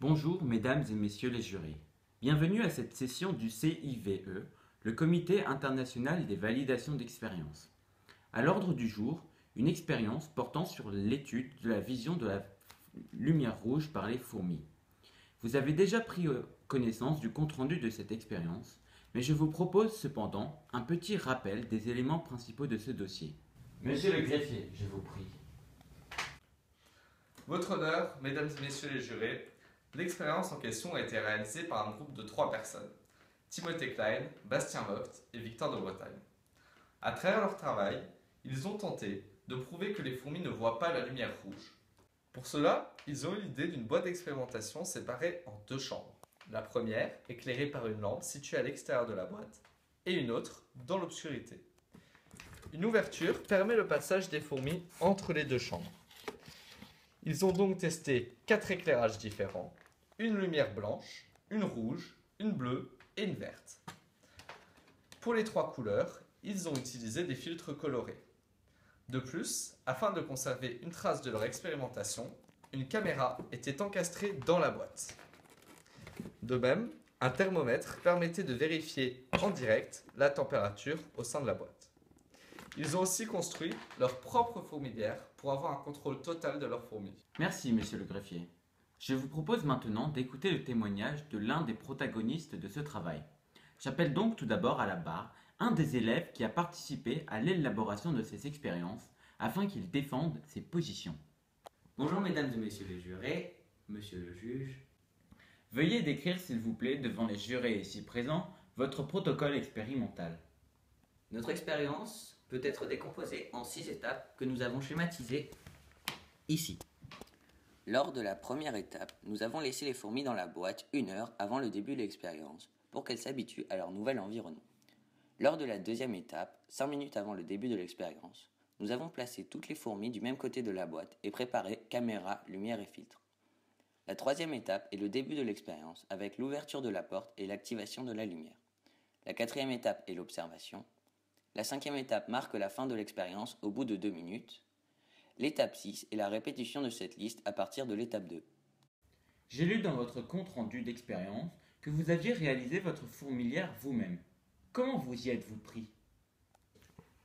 Bonjour mesdames et messieurs les jurés. Bienvenue à cette session du CIVE, le Comité international des validations d'expérience. À l'ordre du jour, une expérience portant sur l'étude de la vision de la lumière rouge par les fourmis. Vous avez déjà pris connaissance du compte-rendu de cette expérience, mais je vous propose cependant un petit rappel des éléments principaux de ce dossier. Monsieur le greffier, je vous prie. Votre honneur, mesdames et messieurs les jurés, l'expérience en question a été réalisée par un groupe de 3 personnes, Timothée Klein, Bastien Vogt et Victor de Bretagne. À travers leur travail, ils ont tenté de prouver que les fourmis ne voient pas la lumière rouge. Pour cela, ils ont eu l'idée d'une boîte d'expérimentation séparée en 2 chambres. La première, éclairée par une lampe située à l'extérieur de la boîte, et une autre dans l'obscurité. Une ouverture permet le passage des fourmis entre les 2 chambres. Ils ont donc testé 4 éclairages différents, une lumière blanche, une rouge, une bleue et une verte. Pour les 3 couleurs, ils ont utilisé des filtres colorés. De plus, afin de conserver une trace de leur expérimentation, une caméra était encastrée dans la boîte. De même, un thermomètre permettait de vérifier en direct la température au sein de la boîte. Ils ont aussi construit leur propre fourmilière pour avoir un contrôle total de leurs fourmis. Merci, monsieur le greffier. Je vous propose maintenant d'écouter le témoignage de l'un des protagonistes de ce travail. J'appelle donc tout d'abord à la barre un des élèves qui a participé à l'élaboration de ces expériences afin qu'il défende ses positions. Bonjour mesdames et messieurs les jurés, monsieur le juge. Veuillez décrire s'il vous plaît devant les jurés ici présents votre protocole expérimental. Notre expérience peut être décomposée en 6 étapes que nous avons schématisées ici. Lors de la première étape, nous avons laissé les fourmis dans la boîte 1 heure avant le début de l'expérience pour qu'elles s'habituent à leur nouvel environnement. Lors de la deuxième étape, 5 minutes avant le début de l'expérience, nous avons placé toutes les fourmis du même côté de la boîte et préparé caméra, lumière et filtre. La troisième étape est le début de l'expérience avec l'ouverture de la porte et l'activation de la lumière. La quatrième étape est l'observation. La cinquième étape marque la fin de l'expérience au bout de 2 minutes. L'étape 6 est la répétition de cette liste à partir de l'étape 2. J'ai lu dans votre compte-rendu d'expérience que vous aviez réalisé votre fourmilière vous-même. Comment vous y êtes-vous pris?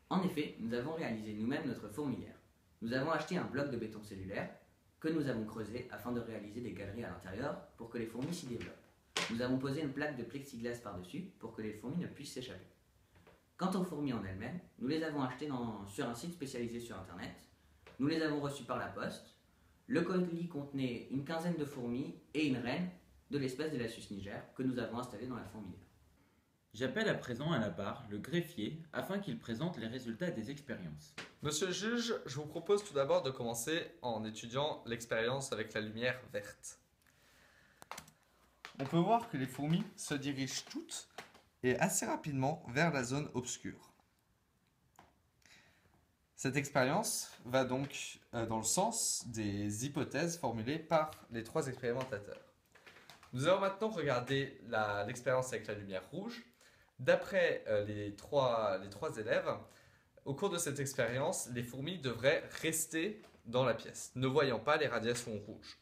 En effet, nous avons réalisé nous-mêmes notre fourmilière. Nous avons acheté un bloc de béton cellulaire que nous avons creusé afin de réaliser des galeries à l'intérieur pour que les fourmis s'y développent. Nous avons posé une plaque de plexiglas par-dessus pour que les fourmis ne puissent s'échapper. Quant aux fourmis en elles-mêmes, nous les avons achetées sur un site spécialisé sur Internet. Nous les avons reçues par la poste. Le colis contenait une quinzaine de fourmis et une reine de l'espèce de la suce niger que nous avons installée dans la fourmilière. J'appelle à présent à la barre le greffier afin qu'il présente les résultats des expériences. Monsieur le juge, je vous propose tout d'abord de commencer en étudiant l'expérience avec la lumière verte. On peut voir que les fourmis se dirigent toutes et assez rapidement vers la zone obscure. Cette expérience va donc dans le sens des hypothèses formulées par les 3 expérimentateurs. Nous allons maintenant regarder l'expérience avec la lumière rouge. D'après les trois élèves, au cours de cette expérience, les fourmis devraient rester dans la pièce, ne voyant pas les radiations rouges.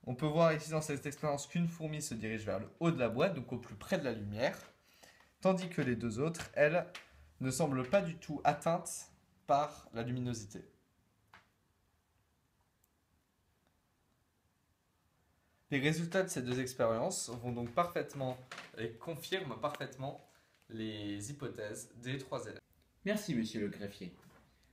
On peut voir ici dans cette expérience qu'une fourmi se dirige vers le haut de la boîte, donc au plus près de la lumière, tandis que les 2 autres, elles, ne semblent pas du tout atteintes par la luminosité. Les résultats de ces 2 expériences vont donc parfaitement et confirment parfaitement les hypothèses des 3 élèves. Merci, monsieur le greffier.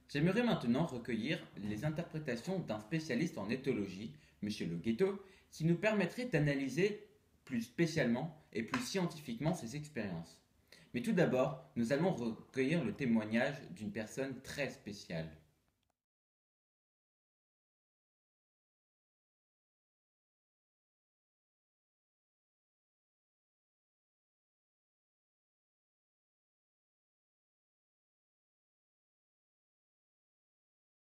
J'aimerais maintenant recueillir les interprétations d'un spécialiste en éthologie, monsieur Le Ghetto, qui nous permettrait d'analyser plus spécialement et plus scientifiquement ces expériences. Mais tout d'abord, nous allons recueillir le témoignage d'une personne très spéciale.